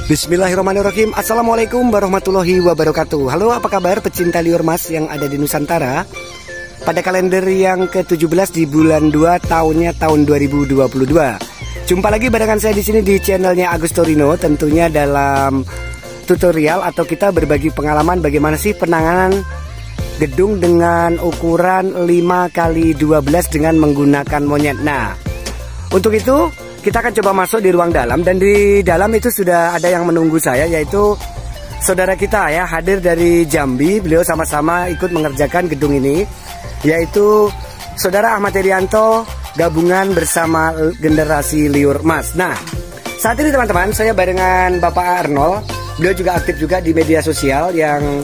Bismillahirrahmanirrahim. Assalamualaikum warahmatullahi wabarakatuh. Halo, apa kabar pecinta liur mas yang ada di Nusantara? Pada kalender yang ke-17 di bulan 2 tahun 2022. Jumpa lagi barengan saya di sini di channelnya Agus Torino. Tentunya dalam tutorial atau kita berbagi pengalaman bagaimana sih penanganan gedung dengan ukuran 5x12 dengan menggunakan monyet. Nah, untuk itu kita akan coba masuk di ruang dalam, dan di dalam itu sudah ada yang menunggu saya, yaitu saudara kita ya, hadir dari Jambi. Beliau sama-sama ikut mengerjakan gedung ini, yaitu saudara Ahmad Herianto gabungan bersama generasi liur mas. Nah, saat ini teman-teman saya barengan Bapak Arnold. Beliau juga aktif juga di media sosial yang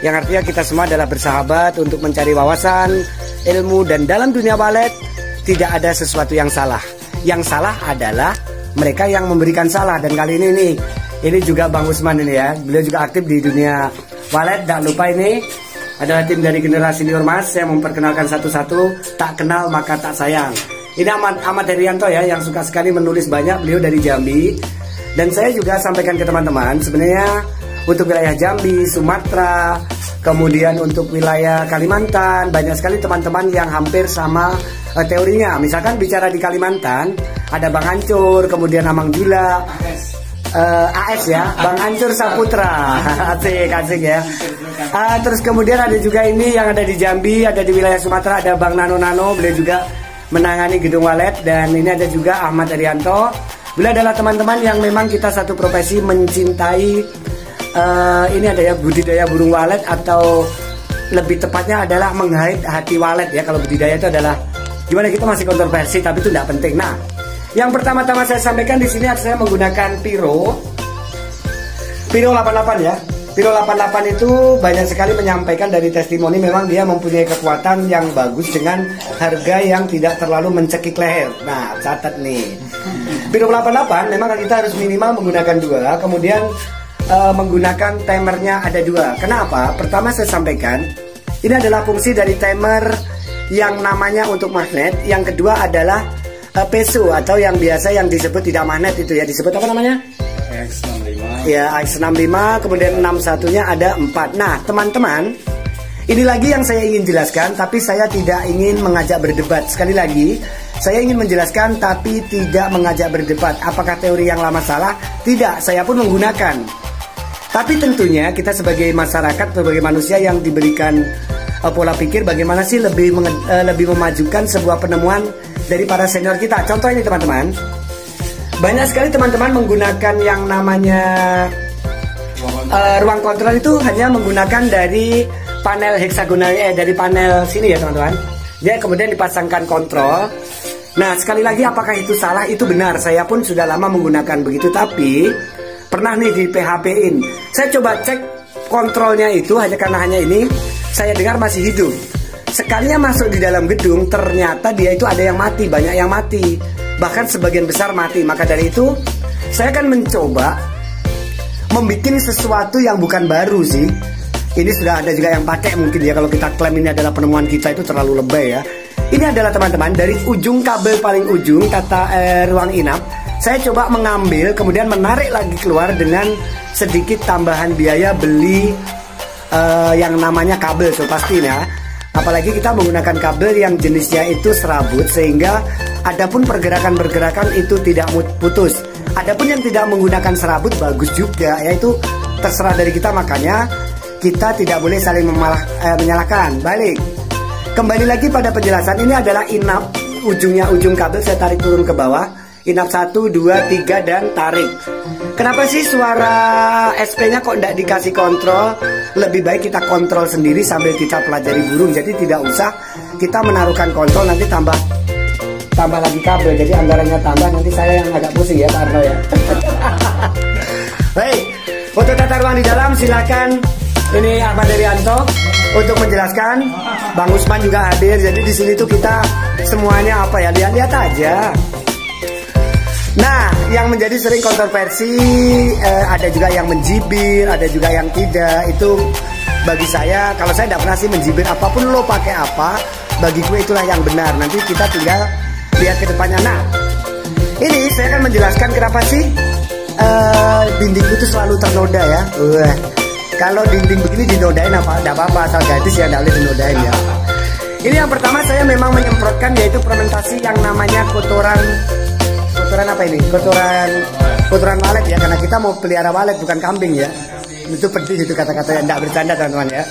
artinya kita semua adalah bersahabat untuk mencari wawasan, ilmu, dan dalam dunia walet tidak ada sesuatu yang salah. Yang salah adalah mereka yang memberikan salah. Dan kali ini juga Bang Usman ini ya, beliau juga aktif di dunia walet. Tak lupa ini adalah tim dari generasi liur mas. Saya memperkenalkan satu-satu, tak kenal maka tak sayang. Ini Ahmad Herianto ya, yang suka sekali menulis banyak. Beliau dari Jambi. Dan saya juga sampaikan ke teman-teman, sebenarnya untuk wilayah Jambi, Sumatera, kemudian untuk wilayah Kalimantan, banyak sekali teman-teman yang hampir sama teorinya. Misalkan bicara di Kalimantan, ada Bang Ancur, kemudian Amang Jula, AS ya, Bang Ancur Saputra, asik ya. Terus kemudian ada juga ini yang ada di Jambi, ada di wilayah Sumatera, ada Bang Nano, beliau juga menangani gedung walet. Dan ini ada juga Ahmad Herianto. Beliau adalah teman-teman yang memang kita satu profesi mencintai. Ini ada ya, budidaya burung walet, atau lebih tepatnya adalah menghait hati walet ya. Kalau budidaya itu adalah gimana, kita masih kontroversi tapi itu tidak penting. Nah, yang pertama-tama saya sampaikan di sini saya menggunakan Piro 88 ya. Piro 88 itu banyak sekali menyampaikan dari testimoni, memang dia mempunyai kekuatan yang bagus dengan harga yang tidak terlalu mencekik leher. Nah, catat nih. Piro 88 memang kita harus minimal menggunakan 2, kemudian menggunakan timernya ada 2. Kenapa? Pertama saya sampaikan, ini adalah fungsi dari timer yang namanya untuk magnet. Yang kedua adalah peso, atau yang biasa yang disebut tidak magnet itu ya, disebut apa namanya? X65. Ya, X65, kemudian 61-nya ada 4. Nah, teman-teman, ini lagi yang saya ingin jelaskan, tapi saya tidak ingin mengajak berdebat. Sekali lagi, saya ingin menjelaskan tapi tidak mengajak berdebat. Apakah teori yang lama salah? Tidak, saya pun menggunakan. Tapi tentunya kita sebagai masyarakat, sebagai manusia yang diberikan pola pikir, bagaimana sih lebih memajukan sebuah penemuan dari para senior kita. Contoh ini teman-teman, banyak sekali teman-teman menggunakan yang namanya ruang kontrol itu hanya menggunakan dari panel heksagonal, dari panel sini ya teman-teman. Ya, kemudian dipasangkan kontrol. Nah, sekali lagi, apakah itu salah? Itu benar, saya pun sudah lama menggunakan begitu. Tapi pernah nih di PHP-in, saya coba cek kontrolnya itu, hanya ini saya dengar masih hidup. Sekalinya masuk di dalam gedung, ternyata dia itu ada yang mati, banyak yang mati, bahkan sebagian besar mati. Maka dari itu saya akan mencoba membuat sesuatu yang bukan baru sih. Ini sudah ada juga yang pakai mungkin ya, kalau kita klaim ini adalah penemuan kita itu terlalu lebay ya. Ini adalah teman-teman dari ujung kabel paling ujung ruang inap. Saya coba mengambil, kemudian menarik lagi keluar dengan sedikit tambahan biaya beli yang namanya kabel, so pastinya. Apalagi kita menggunakan kabel yang jenisnya itu serabut, sehingga adapun pergerakan-pergerakan itu tidak putus. Adapun yang tidak menggunakan serabut bagus juga, yaitu terserah dari kita. Makanya kita tidak boleh saling menyalahkan. Balik, kembali lagi pada penjelasan. Ini adalah inap, ujung kabel saya tarik turun ke bawah. Inap 1, 2, 3 dan tarik. Kenapa sih suara SP-nya kok tidak dikasih kontrol? Lebih baik kita kontrol sendiri sambil kita pelajari burung. Jadi tidak usah kita menaruhkan kontrol, nanti tambah lagi kabel. Jadi anggarannya tambah, nanti saya yang agak pusing ya Pak Arno ya. Baik, untuk tata ruang di dalam silakan. Ini Ahmad Herianto untuk menjelaskan. Bang Usman juga hadir. Jadi di sini tuh kita semuanya apa ya, lihat-lihat aja. Nah, yang menjadi sering kontroversi, ada juga yang menjibir, ada juga yang tidak. Itu bagi saya, kalau saya tidak pernah sih menjibir. Apapun lo pakai apa, bagi gue itulah yang benar. Nanti kita tinggal lihat ke depannya. Nah, ini saya akan menjelaskan kenapa sih dindingku itu selalu ternoda ya. Kalau dinding begini dinodain apa? Tidak apa-apa, asal gadis ya tidak boleh dinodain ya. Ini yang pertama, saya memang menyemprotkan yaitu fermentasi yang namanya kotoran apa ini? Kotoran walet ya, karena kita mau pelihara walet bukan kambing ya. Itu pedih itu kata-kata yang tidak bercanda teman-teman ya.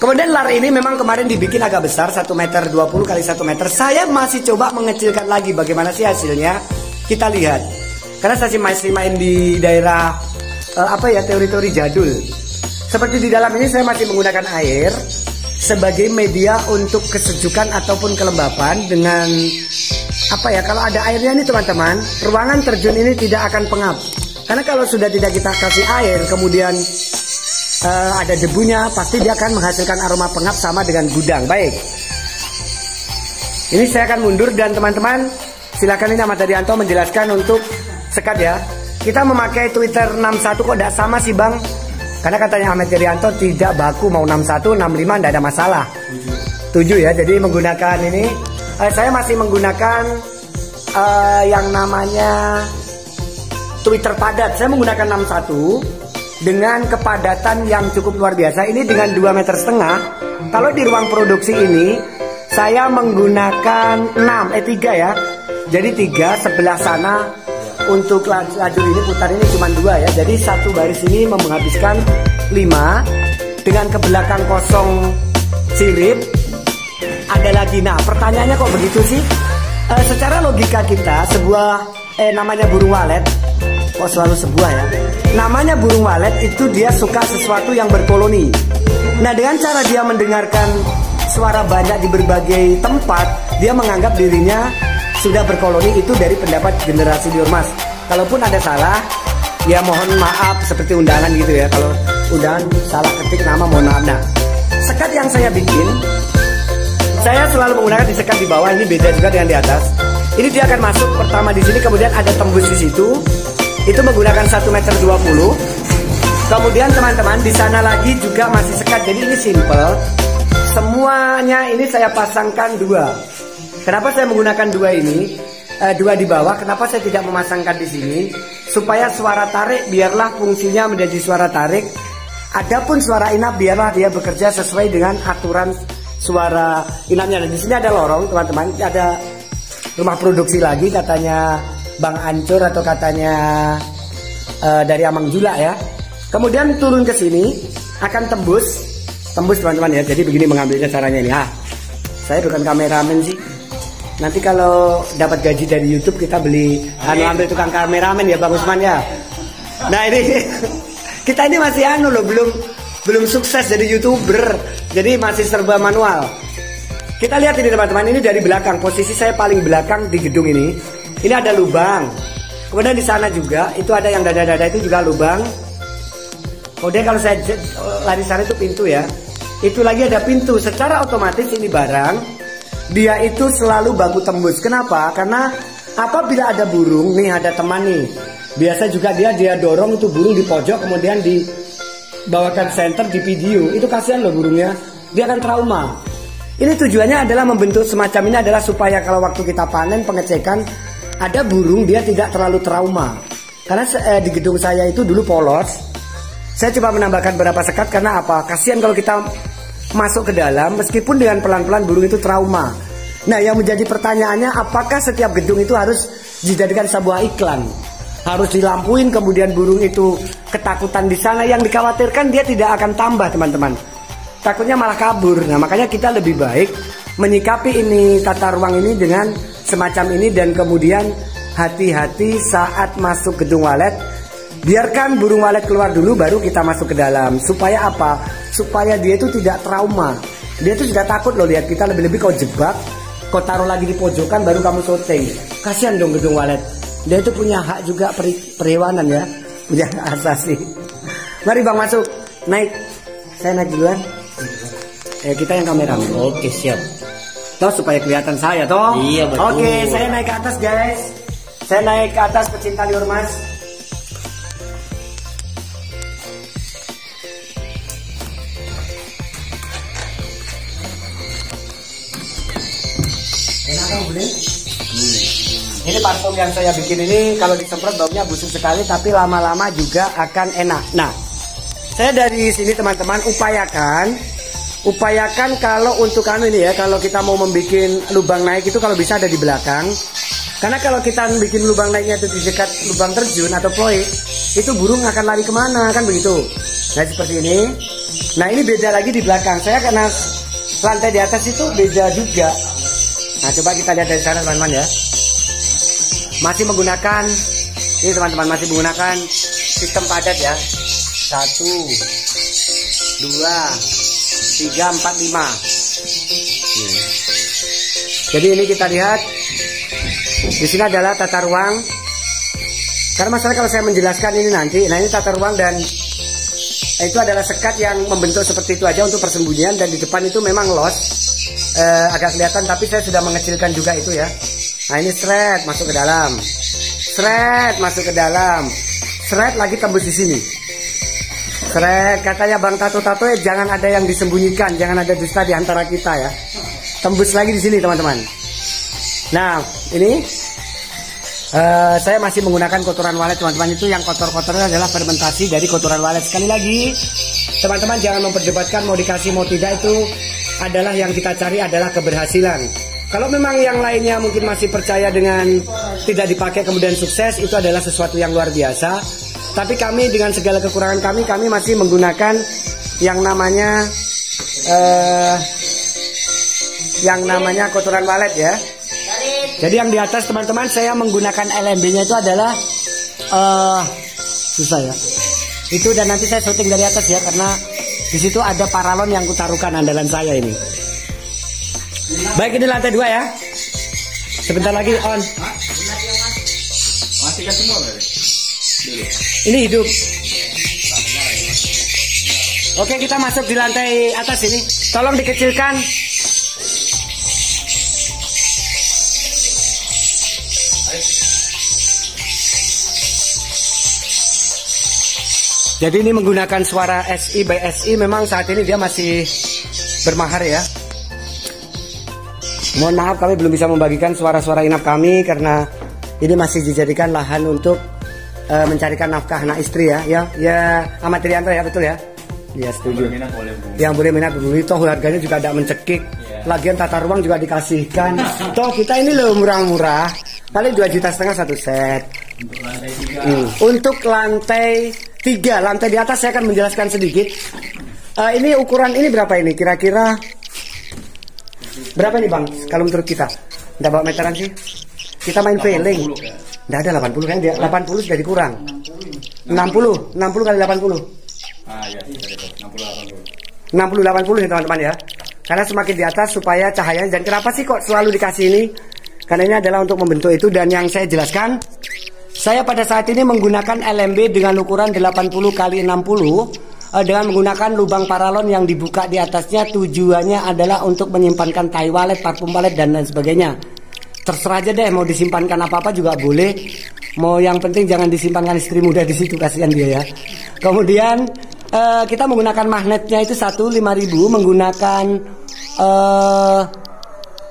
Kemudian lar ini memang kemarin dibikin agak besar, 1 meter 20 kali 1 meter. Saya masih coba mengecilkan lagi, bagaimana sih hasilnya? Kita lihat. Karena saya masih main di daerah teori-teori jadul. Seperti di dalam ini saya masih menggunakan air sebagai media untuk kesejukan ataupun kelembapan dengan kalau ada airnya ini teman-teman, ruangan terjun ini tidak akan pengap. Karena kalau sudah tidak kita kasih air, kemudian ada debunya, pasti dia akan menghasilkan aroma pengap sama dengan gudang. Baik, ini saya akan mundur dan teman-teman silakan ini Ahmad Daryanto menjelaskan untuk sekat ya. Kita memakai Twitter 61 kok tidak sama sih Bang? Karena katanya Ahmad Daryanto tidak baku, mau 61, 65 tidak ada masalah. 7 ya, jadi menggunakan ini. Saya masih menggunakan yang namanya Twitter padat. Saya menggunakan 61 dengan kepadatan yang cukup luar biasa. Ini dengan 2,5 meter. Kalau di ruang produksi ini saya menggunakan 3 ya. Jadi 3 sebelah sana. Untuk lajur ini putar ini cuma 2 ya. Jadi satu baris ini menghabiskan 5. Dengan ke belakang kosong sirip ada lagi. Nah pertanyaannya kok begitu sih? Secara logika kita sebuah namanya burung walet, kok selalu sebuah ya, namanya burung walet itu dia suka sesuatu yang berkoloni. Nah dengan cara dia mendengarkan suara banyak di berbagai tempat, dia menganggap dirinya sudah berkoloni. Itu dari pendapat generasi Diormas. Kalaupun ada salah, ya mohon maaf, seperti undangan gitu ya. Kalau undangan salah ketik nama, mohon maaf. Nah, sekat yang saya bikin, saya selalu menggunakan di sekat di bawah. Ini beda juga dengan di atas. Ini dia akan masuk pertama di sini, kemudian ada tembus di situ. Itu menggunakan 1,20 meter. Kemudian teman-teman di sana lagi juga masih sekat. Jadi ini simple. Semuanya ini saya pasangkan 2. Kenapa saya menggunakan 2 ini? 2 di bawah. Kenapa saya tidak memasangkan di sini? Supaya suara tarik biarlah fungsinya menjadi suara tarik. Adapun suara inap biarlah dia bekerja sesuai dengan aturan suara inapnya. Dan di sini ada lorong, teman-teman. Ada rumah produksi lagi, katanya Bang Ancur atau katanya dari Amang Jula ya. Kemudian turun ke sini akan tembus teman-teman ya. Jadi begini mengambilnya caranya ini. Saya bukan kameramen sih. Nanti kalau dapat gaji dari YouTube kita beli ambil tukang kameramen ya Bang Usman ya. Nah ini kita ini masih loh, belum sukses jadi YouTuber. Jadi masih serba manual. Kita lihat ini teman-teman, ini dari belakang. Posisi saya paling belakang di gedung ini. Ini ada lubang. Kemudian di sana juga itu ada yang dada-dada itu juga lubang. Kemudian kalau saya lari sana itu pintu ya. Itu lagi ada pintu. Secara otomatis ini barang dia itu selalu baku tembus. Kenapa? Karena apabila ada burung, nih ada teman nih, biasa juga dia dorong itu burung di pojok, kemudian dibawakan center di video. Itu kasihan loh burungnya, dia akan trauma. Ini tujuannya adalah membentuk semacam ini adalah supaya kalau waktu kita panen pengecekan, ada burung dia tidak terlalu trauma. Karena di gedung saya itu dulu polos. Saya coba menambahkan beberapa sekat karena apa? Kasihan kalau kita masuk ke dalam, meskipun dengan pelan-pelan burung itu trauma. Nah yang menjadi pertanyaannya, apakah setiap gedung itu harus dijadikan sebuah iklan? Harus dilampuin kemudian burung itu ketakutan di sana? Yang dikhawatirkan dia tidak akan tambah teman-teman, takutnya malah kabur. Nah makanya kita lebih baik menyikapi ini tata ruang ini dengan semacam ini. Dan kemudian hati-hati saat masuk gedung walet. Biarkan burung walet keluar dulu baru kita masuk ke dalam. Supaya apa? Supaya dia itu tidak trauma. Dia itu sudah takut loh lihat kita, lebih-lebih kau jebak, kau taruh lagi di pojokan baru kamu syuting. Kasihan dong gedung walet. Dia itu punya hak juga perhewanan ya, punya hak asasi. Mari Bang masuk, naik. Saya naik duluan. Kita yang kameramen. Oke siap. Toh supaya kelihatan saya toh. Iya betul. Oke, saya naik ke atas guys. Saya naik ke atas pecinta liur mas. Enak kan boleh? Ini parfum yang saya bikin ini kalau disemprot baunya busuk sekali, tapi lama-lama juga akan enak. Nah, saya dari sini teman-teman upayakan kalau untuk ini ya, kalau kita mau membuat lubang naik itu kalau bisa ada di belakang. Karena kalau kita bikin lubang naiknya itu di dekat lubang terjun atau ploit, itu burung akan lari kemana, kan begitu. Nah seperti ini. Nah ini beda lagi di belakang. Saya karena lantai di atas itu beda juga. Nah coba kita lihat dari sana teman-teman ya. Masih menggunakan, ini teman-teman masih menggunakan sistem padat ya. 1, 2, 3, 4, 5. Jadi ini kita lihat. Di sini adalah tata ruang. Karena masalah kalau saya menjelaskan ini nanti, nah ini tata ruang dan itu adalah sekat yang membentuk seperti itu aja untuk persembunyian, dan di depan itu memang los agak kelihatan, tapi saya sudah mengecilkan juga itu ya. Nah ini seret masuk ke dalam, seret masuk ke dalam, seret lagi tembus di sini. Seret, katanya Bang Tato-Tato ya, jangan ada yang disembunyikan, jangan ada dusta di antara kita ya. Tembus lagi di sini teman-teman. Nah ini saya masih menggunakan kotoran walet teman-teman. Itu yang kotor-kotornya adalah fermentasi dari kotoran walet. Sekali lagi teman-teman jangan memperdebatkan mau dikasih mau tidak, itu adalah yang kita cari adalah keberhasilan. Kalau memang yang lainnya mungkin masih percaya dengan tidak dipakai kemudian sukses, itu adalah sesuatu yang luar biasa. Tapi kami dengan segala kekurangan kami masih menggunakan yang namanya kotoran walet ya. Jadi yang di atas teman-teman saya menggunakan LMB-nya itu adalah susah ya. Itu dan nanti saya syuting dari atas ya, karena di situ ada paralon yang kutaruhkan andalan saya ini. Baik, ini lantai 2 ya. Sebentar lagi on. Matikan semua berarti. Ini hidup. Oke, kita masuk di lantai atas ini. Tolong dikecilkan. Jadi ini menggunakan suara SI by SI. Memang saat ini dia masih bermahar ya. Mohon maaf kami belum bisa membagikan suara-suara inap kami, karena ini masih dijadikan lahan untuk mencarikan nafkah anak istri ya. Ya Ahmad Trianto ya, betul ya? Iya setuju. Yang boleh minat beli, toh harganya juga tidak mencekik. Lagian tata ruang juga dikasihkan. Toh kita ini loh murah-murah. Paling 2,5 juta satu set. Untuk lantai 3, lantai di atas saya akan menjelaskan sedikit. Ini ukuran ini berapa ini? Kira-kira berapa nih Bang? Kalau menurut kita, nggak bawa meteran sih. Kita main feeling. Nggak ada 80 kan dia. 80 sudah dikurang. 60 kali 80. Ah ya, 60 80. 60 80 nih teman-teman ya. Karena semakin di atas supaya cahayanya, dan kenapa sih kok selalu dikasih ini? Karena ini adalah untuk membentuk itu, dan yang saya jelaskan, saya pada saat ini menggunakan LMB dengan ukuran 80 kali 60 dengan menggunakan lubang paralon yang dibuka di atasnya. Tujuannya adalah untuk menyimpankan tai walet, parfum walet dan lain sebagainya. Terserah aja deh, mau disimpankan apa-apa juga boleh. Mau yang penting jangan disimpankan istri muda di situ, kasihan dia ya. Kemudian kita menggunakan magnetnya itu 5.000, menggunakan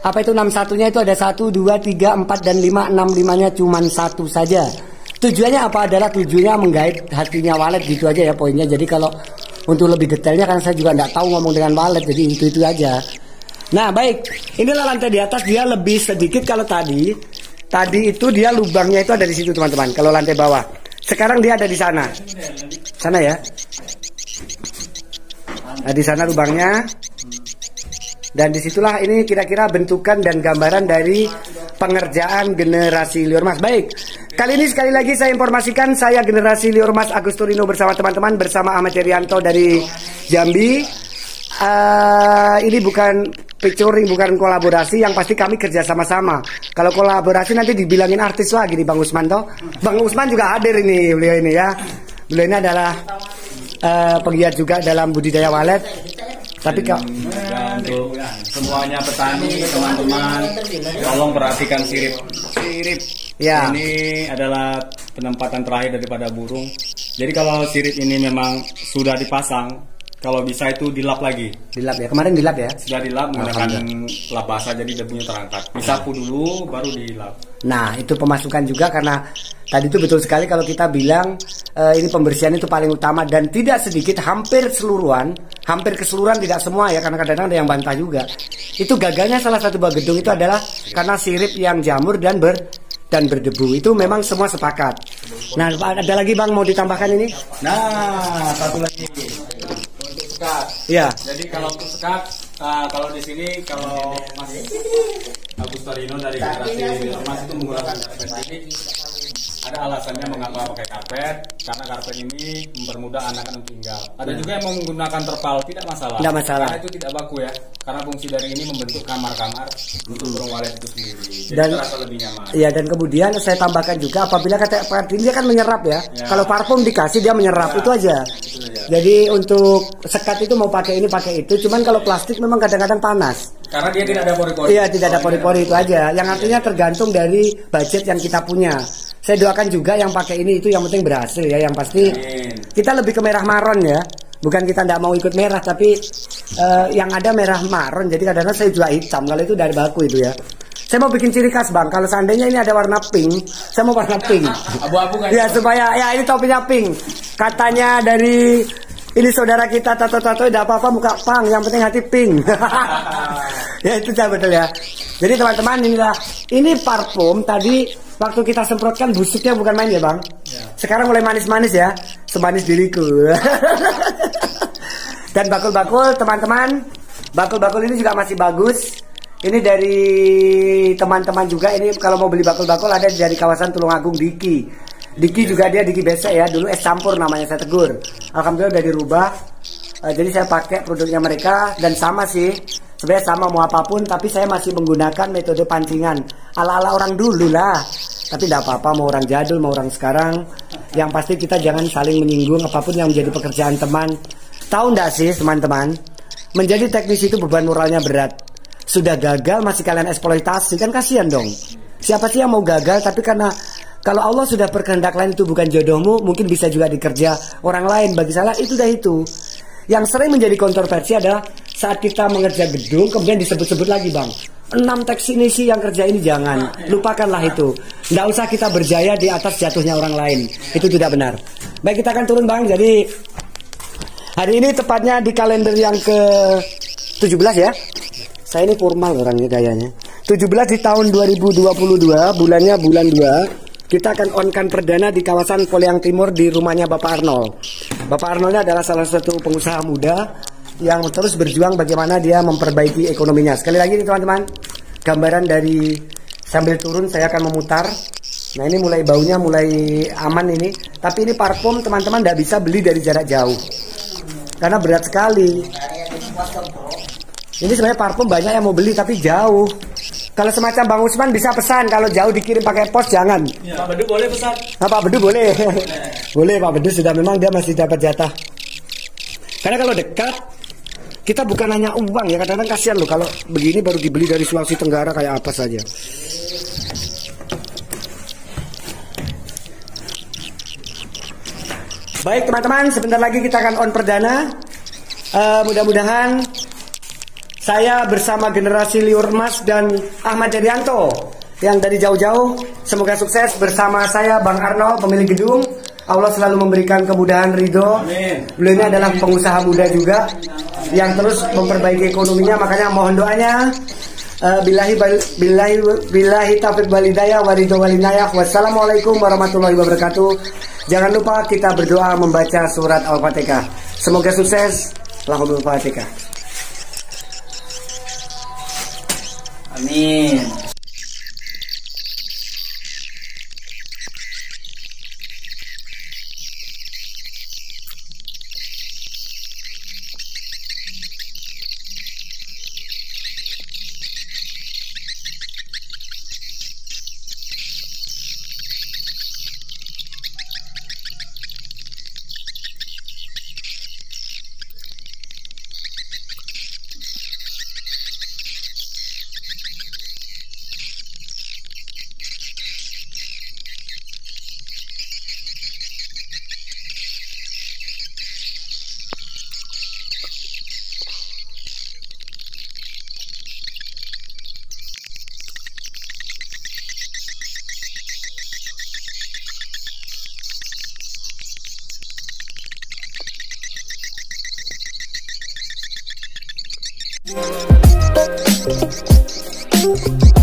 apa itu 61-nya itu ada 1, 2, 3, 4 dan 5. 65-nya cuma 1 saja. Tujuannya apa? Adalah tujuannya menggait hatinya walet, gitu aja ya poinnya. Jadi kalau untuk lebih detailnya kan saya juga nggak tahu ngomong dengan walet, jadi itu aja. Nah baik, inilah lantai di atas, dia lebih sedikit. Kalau tadi itu dia lubangnya itu ada di situ teman-teman. Kalau lantai bawah, sekarang dia ada di sana ya. Nah di sana lubangnya. Dan disitulah ini kira-kira bentukan dan gambaran dari pengerjaan generasi Liormas. Baik, kali ini sekali lagi saya informasikan, saya generasi Liormas Agusturino bersama teman-teman, bersama Ahmad Trianto dari Jambi. Ini bukan featuring, bukan kolaborasi, yang pasti kami kerja sama-sama. Kalau kolaborasi nanti dibilangin artis lagi di Bang Usman toh. Bang Usman juga hadir ini, beliau ini ya. Beliau ini adalah penggiat juga dalam budidaya walet. Tapi untuk semuanya petani, teman-teman, tolong perhatikan sirip. Ya. Ini adalah penempatan terakhir daripada burung. Jadi kalau sirip ini memang sudah dipasang, kalau bisa itu dilap lagi. Dilap ya. Kemarin dilap ya. Sudah dilap menggunakan lap basah jadi debunya terangkat. Disapu dulu baru dilap. Nah, itu pemasukan juga karena tadi itu betul sekali kalau kita bilang ini pembersihan itu paling utama dan tidak sedikit, hampir keseluruhan tidak semua ya, karena kadang-kadang ada yang bantah juga. Itu gagalnya salah satu buah gedung itu adalah karena sirip yang jamur dan berdebu. Itu memang semua sepakat. Nah, ada lagi Bang mau ditambahkan ini? Nah, satu lagi untuk sekat. Iya. Jadi kalau untuk sekat, kalau di sini kalau Mas Agus Torino dari generasi Mas itu menggunakan karpet ini, ada alasannya mengapa pakai karpet, karena karpet ini mempermudah anak-anak tinggal. Ada juga yang menggunakan terpal, tidak masalah. Tidak masalah. Karena itu tidak baku ya, karena fungsi dari ini membentuk kamar-kamar untuk burung walet itu sendiri. Jadi Dan terasa lebih nyaman. Iya, dan kemudian saya tambahkan juga apabila kata ini dia kan menyerap ya. Kalau parfum dikasih dia menyerap, itu aja. Jadi untuk sekat itu mau pakai ini pakai itu, cuman kalau plastik memang kadang-kadang panas. Karena dia tidak ada pori-pori. Iya, tidak ada pori-pori itu aja. Yang artinya tergantung dari budget yang kita punya. Saya doakan juga yang pakai ini itu yang penting berhasil ya. Yang pasti kita lebih ke merah maron ya. Bukan kita tidak mau ikut merah, tapi yang ada merah maron. Jadi kadang-kadang saya jual hitam. Kalau itu dari baku itu ya. Saya mau bikin ciri khas Bang. Kalau seandainya ini ada warna pink, saya mau warna pink. Abu-abu kan? Ya supaya ya ini topinya pink. Katanya dari ini saudara kita tato-tato tidak apa-apa muka pang, yang penting hati pink. Ya itu betul ya. Jadi teman-teman ini parfum tadi waktu kita semprotkan busuknya bukan main ya Bang. Ya. Sekarang mulai manis-manis ya, semanis diriku. Dan bakul-bakul teman-teman, bakul-bakul ini juga masih bagus. Ini dari teman-teman juga, ini kalau mau beli bakul-bakul ada dari kawasan Tulungagung Diki. Diki juga dia Diki Besek ya, dulu es campur namanya, saya tegur. Alhamdulillah udah dirubah. Jadi saya pakai produknya mereka dan sama sih. Sebenarnya sama mau apapun, tapi saya masih menggunakan metode pancingan ala-ala orang dulu lah. Tapi tidak apa-apa mau orang jadul mau orang sekarang. Yang pasti kita jangan saling menyinggung apapun yang menjadi pekerjaan teman. Tahu enggak sih teman-teman, menjadi teknisi itu beban moralnya berat. Sudah gagal masih kalian eksploitasi, kan kasihan dong. Siapa sih yang mau gagal, tapi karena kalau Allah sudah berkehendak lain itu bukan jodohmu, mungkin bisa juga dikerja orang lain. Bagi saya itu dah itu. Yang sering menjadi kontroversi adalah saat kita mengerja gedung kemudian disebut-sebut lagi Bang, 6 teknisi yang kerja ini jangan, lupakanlah itu. Nggak usah kita berjaya di atas jatuhnya orang lain, itu tidak benar. Baik, kita akan turun Bang. Jadi hari ini tepatnya di kalender yang ke-17 ya. Saya ini formal orangnya gayanya. 17 di tahun 2022, bulannya bulan 2. Kita akan on-kan perdana di kawasan Poliang Timur di rumahnya Bapak Arnold. Bapak Arnoldnya adalah salah satu pengusaha muda yang terus berjuang bagaimana dia memperbaiki ekonominya. Sekali lagi nih teman-teman, gambaran dari sambil turun saya akan memutar. Nah ini mulai baunya mulai aman ini. Tapi ini parfum teman-teman tidak bisa beli dari jarak jauh karena berat sekali. Ini sebenarnya parfum banyak yang mau beli tapi jauh. Kalau semacam Bang Usman bisa pesan, kalau jauh dikirim pakai pos jangan. Ya, Pak Bedu boleh pesan. Nah, Pak Bedu boleh. Boleh Pak Bedu, sudah memang dia masih dapat jatah. Karena kalau dekat kita bukan hanya uang ya, kadang-kadang kasihan loh kalau begini baru dibeli dari Sulawesi Tenggara kayak apa saja. Baik teman-teman, sebentar lagi kita akan on perdana. Mudah-mudahan saya bersama generasi Liur Mas dan Ahmad Jadianto yang dari jauh-jauh semoga sukses bersama saya Bang Arnold pemilik gedung. Allah selalu memberikan kemudahan ridho. Beliau ini adalah pengusaha muda juga yang terus memperbaiki ekonominya, makanya mohon doanya. Billahi taufiq wal hidayah wa ridho wal inayah. Wassalamualaikum warahmatullahi wabarakatuh. Jangan lupa kita berdoa membaca surat Al-Fatihah. Semoga sukses. Lahumul Fatihah. Amin. Thank you.